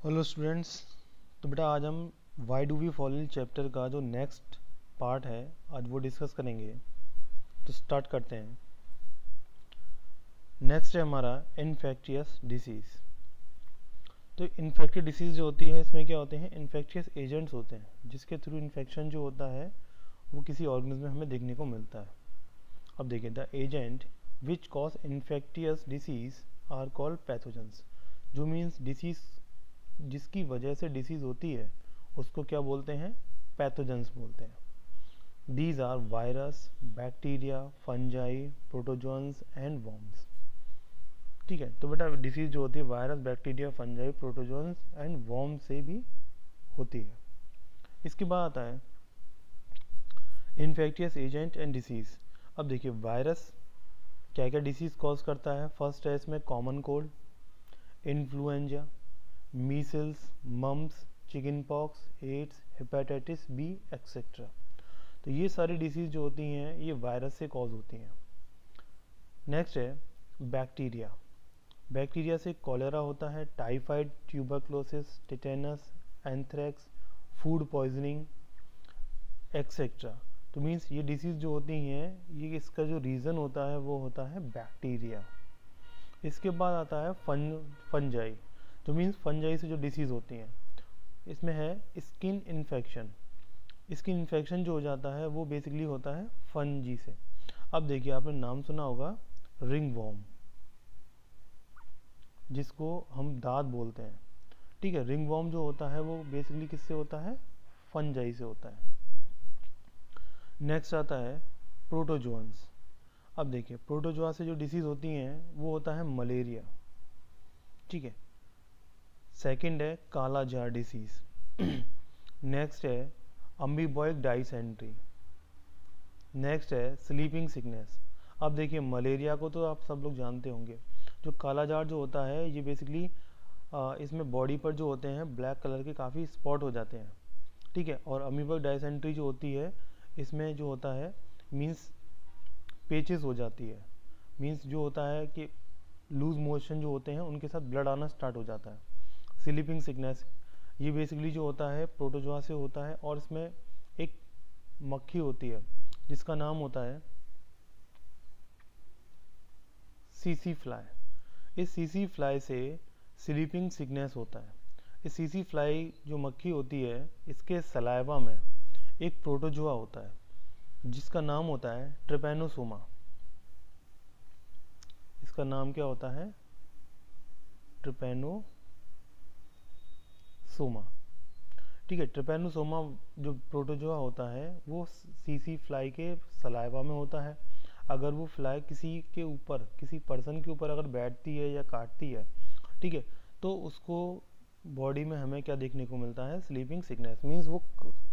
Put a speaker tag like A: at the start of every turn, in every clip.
A: Hello students. तो बेटा आज हम why do we follow chapter का जो नेक्स्ट पार्ट है आज वो डिस्कस करेंगे। तो स्टार्ट करते हैं। नेक्स्ट है हमारा इन्फेक्टियस डिसीज़। तो इन्फेक्टियस डिसीज़ जो होती है इसमें क्या होते हैं, इन्फेक्टियस एजेंट्स होते हैं जिसके थ्रू इन्फेक्शन जो होता है वो किसी ऑर्गेनिज्म में हमें देखने को मिलता है। अब देखिए, the agent which cause infectious disease are called pathogens. जो मीन्स डिसीज़ जिसकी वजह से डिसीज़ होती है उसको क्या बोलते हैं, पैथोजेंस बोलते हैं। These are virus, bacteria, fungi, protozoans and worms. ठीक है, तो बेटा डिसीज़ जो होती है virus, bacteria, fungi, protozoans and worm से भी होती है। इसके बाद आता है इन्फेक्टियस एजेंट एंड डिसीज़। अब देखिए वायरस क्या क्या डिसीज़ कॉज करता है। फर्स्ट है इसमें common cold, influenza, measles, mumps, chicken pox, AIDS, hepatitis B etcetera. तो ये सारी डिसीज़ जो होती हैं ये वायरस से कॉज होती हैं। नेक्स्ट है बैक्टीरिया। बैक्टीरिया से कॉलेरा होता है, typhoid, tuberculosis, tetanus, anthrax, food poisoning etcetera. तो मीन्स ये डिसीज़ जो होती हैं ये इसका जो रीज़न होता है वो होता है बैक्टीरिया। इसके बाद आता है फंजाई। तो मीन्स फंजाई से जो डिसीज़ होती हैं इसमें है स्किन इन्फेक्शन। स्किन इन्फेक्शन जो हो जाता है वो बेसिकली होता है फंजी से। अब देखिए आपने नाम सुना होगा रिंग वॉर्म, जिसको हम दाद बोलते हैं। ठीक है, रिंग वॉर्म जो होता है वो बेसिकली किससे होता है, फंजाई से होता है। नेक्स्ट आता है प्रोटोजोन्स। अब देखिए प्रोटोजोआ से जो डिसीज़ होती हैं वो होता है मलेरिया। ठीक है, सेकंड है काला जार डिसीज़। नेक्स्ट है अम्बीबॉइक डाइसेंट्री। नेक्स्ट है स्लीपिंग सिकनेस। अब देखिए मलेरिया को तो आप सब लोग जानते होंगे। जो काला जार जो होता है ये बेसिकली इसमें बॉडी पर जो होते हैं ब्लैक कलर के काफ़ी स्पॉट हो जाते हैं। ठीक है, और अमीबॉइक डाइसेंट्री जो होती है इसमें जो होता है मीन्स पेचेस हो जाती है। मीन्स जो होता है कि लूज मोशन जो होते हैं उनके साथ ब्लड आना स्टार्ट हो जाता है। स्लीपिंग सिकनेस ये बेसिकली जो होता है प्रोटोजोआ से होता है, और इसमें एक मक्खी होती है जिसका नाम होता है सीसी फ्लाई। इस सीसी फ्लाई से स्लीपिंग सिकनेस होता है। इस सीसी फ्लाई जो मक्खी होती है इसके सलाइवा में एक प्रोटोजोआ होता है जिसका नाम होता है ट्रिपैनोसोमा। इसका नाम क्या होता है, ट्रिपैनोसोमा। ठीक है, ट्रिपैनोसोमा जो प्रोटोजोआ होता है वो सीसी फ्लाई के सलाइवा में होता है। अगर वो फ्लाई किसी के ऊपर, किसी पर्सन के ऊपर अगर बैठती है या काटती है, ठीक है, तो उसको बॉडी में हमें क्या देखने को मिलता है, स्लीपिंग सिकनेस। मीन्स वो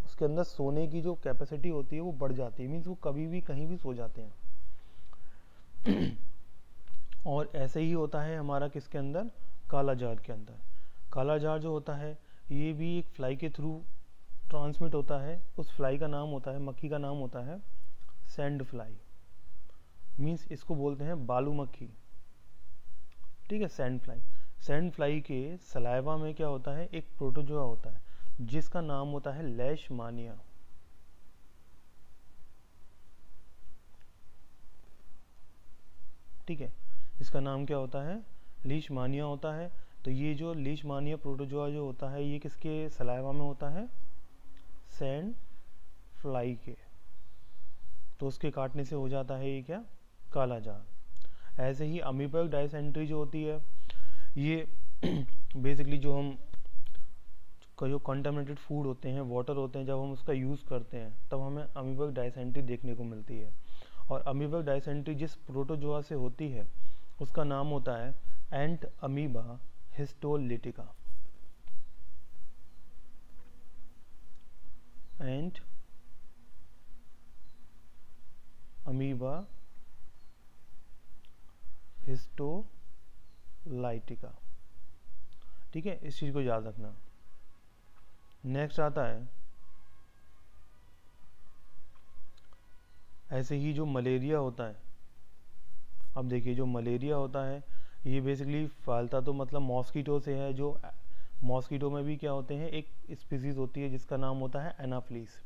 A: उसके अंदर सोने की जो कैपेसिटी होती है वो बढ़ जाती है। मीन्स वो कभी भी कहीं भी सो जाते हैं। और ऐसे ही होता है हमारा किसके अंदर, काला जार के अंदर। काला जार जो होता है ये भी एक फ्लाई के थ्रू ट्रांसमिट होता है। उस फ्लाई का नाम होता है, मक्खी का नाम होता है सैंड फ्लाई। मीन्स इसको बोलते हैं बालू मक्खी। ठीक है, सैंड फ्लाई। सैंड फ्लाई के सलाइवा में क्या होता है, एक प्रोटोजोआ होता है जिसका नाम होता है लेशमानिया। ठीक है, इसका नाम क्या होता है, लीशमानिया होता है। तो ये जो लीशमानिया प्रोटोजोआ जो होता है ये किसके सलाइवा में होता है, सैंड फ्लाई के। तो उसके काटने से हो जाता है ये क्या, काला जार। ऐसे ही अमीबॉइक डाइसेंट्री जो होती है ये बेसिकली जो हम जो कंटामिनेटेड फूड होते हैं, वाटर होते हैं, जब हम उसका यूज़ करते हैं तब हमें अमीबॉइक डाइसेंट्री देखने को मिलती है। और अमीबॉइक डाइसेंट्री जिस प्रोटोजोआ से होती है उसका नाम होता है एंट अमीबा हिस्टोलिटिका। एंट अमीबा हिस्टोलाइटिका। ठीक है, इस चीज़ को याद रखना। नेक्स्ट आता है ऐसे ही जो मलेरिया होता है। अब देखिए जो मलेरिया होता है ये बेसिकली फैलता तो मतलब मॉस्किटो से है, जो मॉस्किटो में भी क्या होते हैं, एक स्पीसीज होती है जिसका नाम होता है एनाफ्लीस।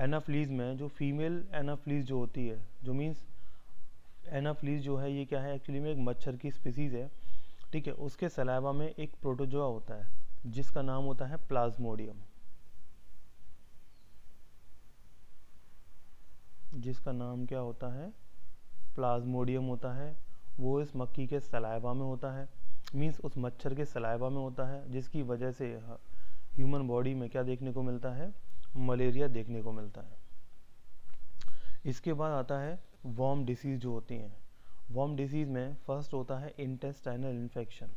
A: एनाफ्लीस में जो फीमेल एनाफ्लीस जो होती है, जो मीन्स एनाफ्लीस जो है ये क्या है, एक्चुअली में एक मच्छर की स्पीसीज है, ठीक है। उसके सलाइवा में एक प्रोटोजोआ होता है जिसका नाम होता है प्लाज्मोडियम, जिसका नाम क्या होता है, प्लाज्मोडियम होता है। वो इस मक्खी के सलाइवा में होता है, मीन्स उस मच्छर के सलाइवा में होता है, जिसकी वजह से ह्यूमन बॉडी में क्या देखने को मिलता है, मलेरिया देखने को मिलता है। इसके बाद आता है वर्म डिसीज जो होती हैं। वर्म डिसीज में फर्स्ट होता है intestinal infection.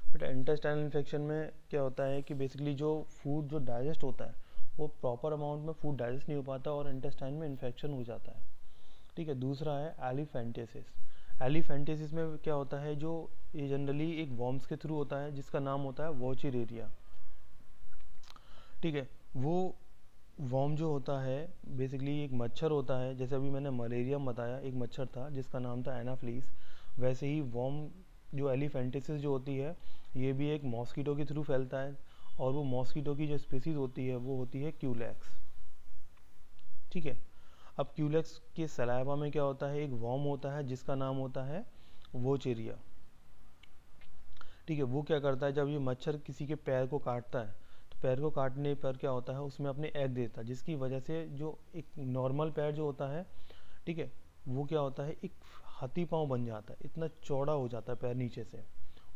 A: But intestinal infection में क्या होता है कि बेसिकली जो फूड जो डाइजेस्ट होता है वो प्रॉपर अमाउंट में फूड डाइजेस्ट नहीं हो पाता और इंटेस्टाइन में इन्फेक्शन हो जाता है, ठीक है। दूसरा है एलिफेंटिसिस। एलिफेंटिसिस में क्या होता है, जो ये जनरली एक वर्म्स के थ्रू होता है जिसका नाम होता है वॉचिरेरिया, ठीक है। वो वर्म जो होता है बेसिकली एक मच्छर होता है, जैसे अभी मैंने मलेरिया बताया, एक मच्छर था जिसका नाम था एनाफ्लीस, वैसे ही वर्म जो एलिफेंटिसिस जो होती है ये भी एक मॉस्किटो के थ्रू फैलता है, और वो मॉस्किटो की जो स्पीसीज होती है वो होती है क्यूलेक्स, ठीक है। अब क्यूलेक्स के सलाइवा में क्या होता है, एक वर्म होता है जिसका नाम होता है वोचेरिया, ठीक है। वो क्या करता है, जब ये मच्छर किसी के पैर को काटता है तो पैर को काटने पर क्या होता है, उसमें अपने एग देता है, जिसकी वजह से जो एक नॉर्मल पैर जो होता है, ठीक है, वो क्या होता है, एक हाथी पाँव बन जाता है, इतना चौड़ा हो जाता है पैर नीचे से,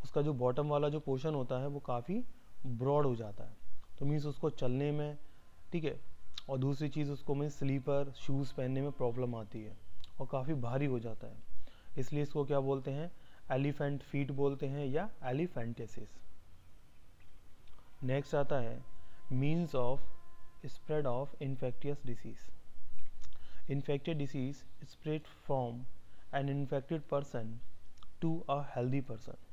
A: उसका जो बॉटम वाला जो पोर्शन होता है वो काफ़ी ब्रॉड हो जाता है, तो मीन्स उसको चलने में, ठीक है, और दूसरी चीज़ उसको मीन्स स्लीपर शूज़ पहनने में प्रॉब्लम आती है और काफ़ी भारी हो जाता है, इसलिए इसको क्या बोलते हैं, एलिफेंट फीट बोलते हैं या एलिफेंटेसिस। नेक्स्ट आता है means of spread of infectious disease. Infected disease spread from an infected person to a healthy person.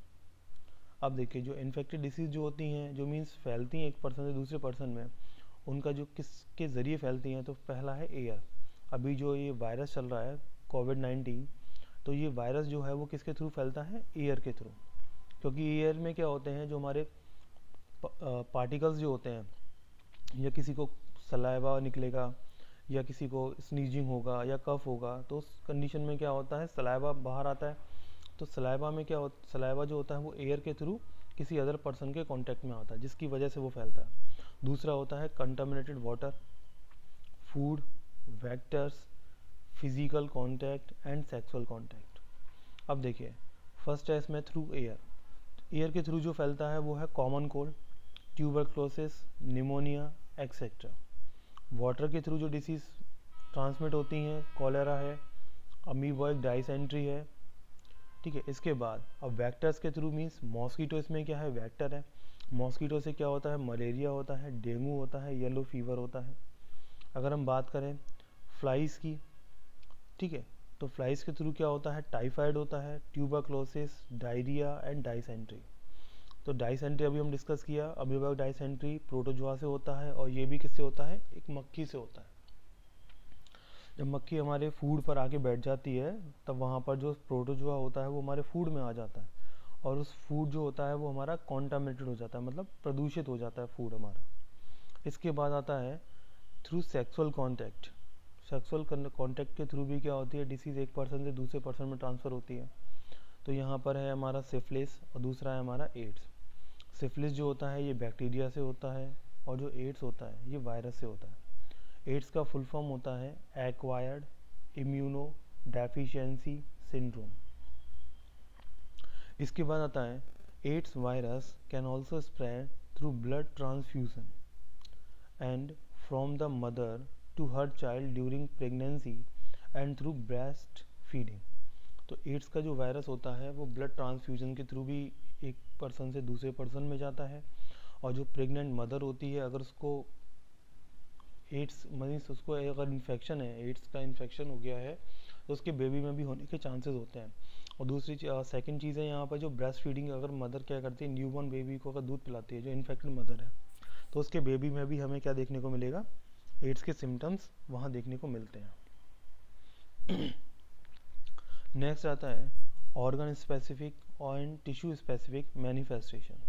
A: अब देखिए जो इन्फेक्टेड डिसीज जो होती हैं, जो मीन्स फैलती हैं एक पर्सन से दूसरे पर्सन में, उनका जो किसके ज़रिए फैलती हैं, तो पहला है एयर। अभी जो ये वायरस चल रहा है कोविड-19, तो ये वायरस जो है वो किसके थ्रू फैलता है, एयर के थ्रू, क्योंकि एयर में क्या होते हैं, जो हमारे पार्टिकल्स जो होते हैं, या किसी को सलाइवा निकलेगा या किसी को स्नीजिंग होगा या कफ होगा, तो उस कंडीशन में क्या होता है, सलाइवा बाहर आता है, तो सलाइवा में क्या होता, सलाइवा जो होता है वो एयर के थ्रू किसी अदर पर्सन के कांटेक्ट में आता है, जिसकी वजह से वो फैलता है। दूसरा होता है contaminated water, food, vectors, physical contact and sexual contact. अब देखिए फर्स्ट है इसमें थ्रू एयर। एयर के थ्रू जो फैलता है वो है common cold, tuberculosis, pneumonia etcetera. Water के थ्रू जो डिसीज़ ट्रांसमिट होती हैं, कॉलेरा है, अमीबॉइक डाइसेंट्री है, ठीक है। इसके बाद अब वेक्टर्स के थ्रू मीन्स मॉस्किटो, इसमें क्या है, वेक्टर है। मॉस्किटो से क्या होता है, मलेरिया होता है, डेंगू होता है, येलो फीवर होता है। अगर हम बात करें फ्लाइज की, ठीक है, तो फ्लाइज के थ्रू क्या होता है, टाइफाइड होता है, ट्यूबरक्लोसिस, डायरिया एंड डाइसेंट्री। तो डाइसेंट्री अभी हम डिस्कस किया, अमीबॉइक डाइसेंट्री प्रोटोजोआ से होता है, और ये भी किससे होता है, एक मक्खी से होता है। जब मक्खी हमारे फूड पर आके बैठ जाती है तब वहाँ पर जो प्रोटोजोआ होता है वो हमारे फूड में आ जाता है, और उस फूड जो होता है वो हमारा कॉन्टामिनेटेड हो जाता है, मतलब प्रदूषित हो जाता है फूड हमारा। इसके बाद आता है through sexual contact. Sexual contact के थ्रू भी क्या होती है, डिसीज़ एक पर्सन से दूसरे पर्सन में ट्रांसफ़र होती है। तो यहाँ पर है हमारा सिफिलिस और दूसरा है हमारा एड्स। सिफिलिस जो होता है ये बैक्टीरिया से होता है, और जो एड्स होता है ये वायरस से होता है। एड्स का फुल फॉर्म होता है एक्वायर्ड इम्यूनो डेफिशिएंसी सिंड्रोम। इसके बाद आता है AIDS virus can also spread through blood transfusion and from the mother to her child during pregnancy and through breast feeding. तो एड्स का जो वायरस होता है वो ब्लड ट्रांसफ्यूजन के थ्रू भी एक पर्सन से दूसरे पर्सन में जाता है, और जो प्रेग्नेंट मदर होती है अगर उसको एड्स मीन्स उसको अगर इन्फेक्शन है, एड्स का इन्फेक्शन हो गया है, तो उसके बेबी में भी होने के चांसेस होते हैं। और दूसरी सेकंड चीज़ है यहाँ पर जो ब्रेस्ट फीडिंग, अगर मदर क्या करती है, न्यूबॉर्न बेबी को अगर दूध पिलाती है, जो इन्फेक्टेड मदर है, तो उसके बेबी में भी हमें क्या देखने को मिलेगा, एड्स के सिम्टम्स वहाँ देखने को मिलते हैं। नेक्स्ट आता है ऑर्गन स्पेसिफिक और टिश्यू स्पेसिफिक मैनिफेस्टेशन।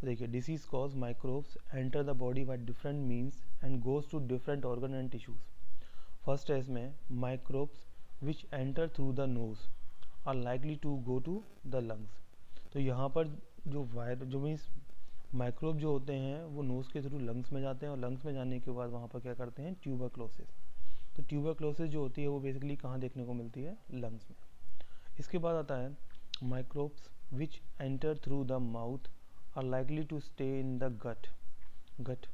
A: देखिए disease cause microbes enter the body by different means and goes to different organ and tissues. First है इसमें microbes which enter through the nose are likely to go to the lungs. तो यहाँ पर जो means microbe जो होते हैं वो नोज़ के थ्रू लंग्स में जाते हैं और लंग्स में जाने के बाद वहाँ पर क्या करते हैं, ट्यूबरक्लोसिस। तो ट्यूबरक्लोसिस जो होती है वो बेसिकली कहाँ देखने को मिलती है, लंग्स में। इसके बाद आता है microbes which enter through the mouth are likely to stay in the gut.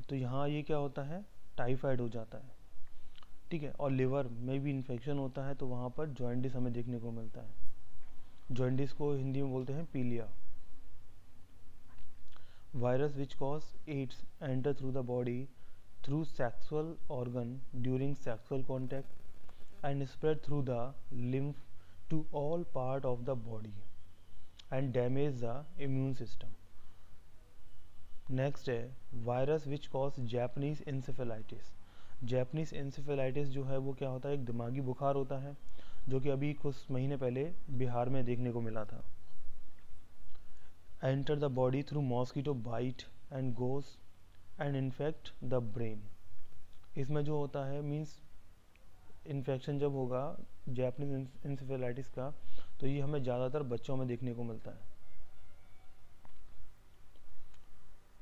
A: तो यहाँ ये क्या होता है, टाइफाइड हो जाता है, ठीक है। और लिवर में भी इन्फेक्शन होता है तो वहाँ पर जॉइंटिस हमें देखने को मिलता है। जॉइंटिस को हिंदी में बोलते हैं पीलिया। Virus which cause AIDS enter through the body through sexual organ during sexual contact and spread through the lymph to all part of the body and damage the immune system. Next है virus which cause Japanese encephalitis. Japanese encephalitis जो है वो क्या होता है, एक दिमागी बुखार होता है जो कि अभी कुछ महीने पहले बिहार में देखने को मिला था। Enter the body through mosquito bite and goes and infect the brain. इसमें जो होता है मीन्स इन्फेक्शन जब होगा जैपनीज इंसेफेलाइटिस का तो ये हमें ज़्यादातर बच्चों में देखने को मिलता है।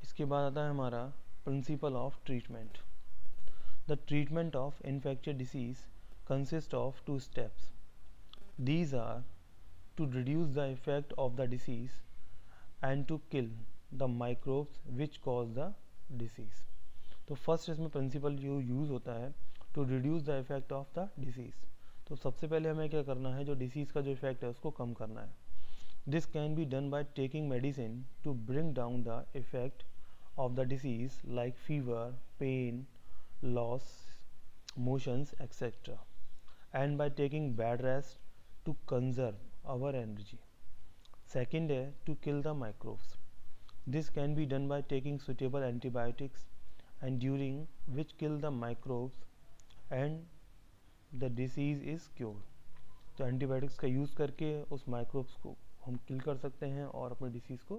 A: इसके बाद आता है हमारा principle of treatment. The treatment of infected disease consist of 2 steps. These are to reduce the effect of the disease and to kill the microbes which cause the disease. तो फर्स्ट इसमें प्रिंसिपल जो use होता है to reduce the effect of the disease. तो सबसे पहले हमें क्या करना है, जो डिसीज़ का जो इफेक्ट है उसको कम करना है। This can be done by taking medicine to bring down the effect of the disease like fever, pain, loss, motions, etc. and by taking bed rest to conserve our energy. Second है to kill the microbes. This can be done by taking suitable antibiotics and during which kill the microbes and the disease is cured. तो antibiotics का use करके उस microbes को हम किल कर सकते हैं और अपने डिसीज़ को